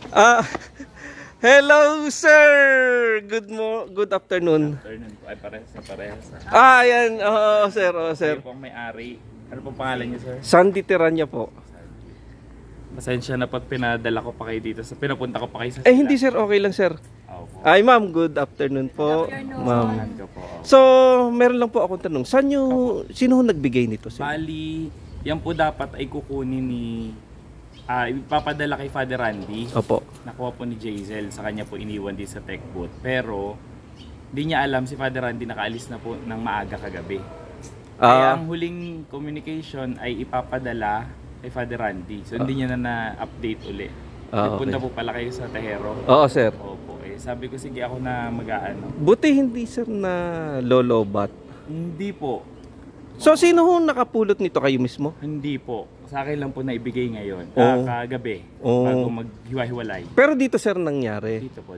Ah, hello sir. Good afternoon. Afternoon po. Ay, parehas. Ayan. Oo, sir. Sir. Kayo pong may-ari. Ano pong pangalan niyo, sir? Sandy Tiranya po. Pasensya na po't pinadala ko pa kayo dito. Pinapunta ko pa kayo sa Hindi sir, okay lang sir. Opo. Ay ma'am, good afternoon po. Ma'am. Ano po? So, meron lang po akong tanong. Sino nagbigay nito sir? Bali, yan po dapat ay kukunin ni ipapadala kay Father Randy. Opo. Nakuha po ni Jazel. Sa kanya po iniwan din sa tech booth. Pero, di niya alam si Father Randy nakaalis na po ng maaga kagabi. Kaya ang huling communication ay ipapadala kay Father Randy. So hindi niya na na-update uli. Nagpunta po pala kayo sa Tahero. Oo sir. Opo. Sabi ko sige ako na mag-aano. Buti hindi sir na lolobat. Hindi po. So sino ho nakapulot nito, kayo mismo? Hindi po. Sa akin lang po naibigay ngayon. Kagabi. Bago maghiwa-hiwalay. Pero dito sir nangyari? Dito po.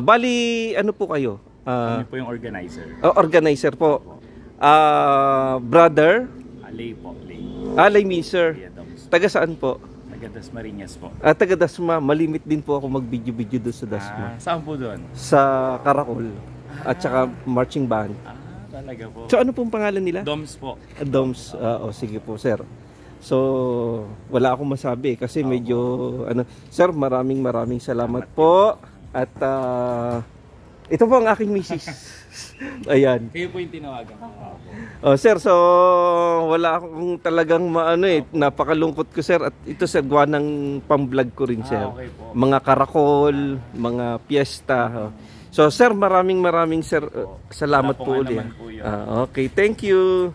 Bali, ano po kayo? Kami po yung organizer. Organizer po. Brother? Lay po. Lay Miser. Taga saan po? Taga Dasmariñas po. Taga Dasma. Malimit din po ako mag-video doon sa Dasma. Saan po doon? Sa Karakol. At saka marching band. Talaga po. So ano pong pangalan nila? Doms po. Doms. Sige po sir. So wala akong masabi kasi medyo sir, maraming salamat po. At ito po ang aking misis. Ayan. Kayo po yung tinawagan. Sir, so wala akong talagang napakalungkot ko sir, at ito sir, gawa ng pang-vlog ko rin sir. Okay po. Mga karakol, mga piyesta. So sir, maraming sir, salamat po ulit. Po Okay, thank you.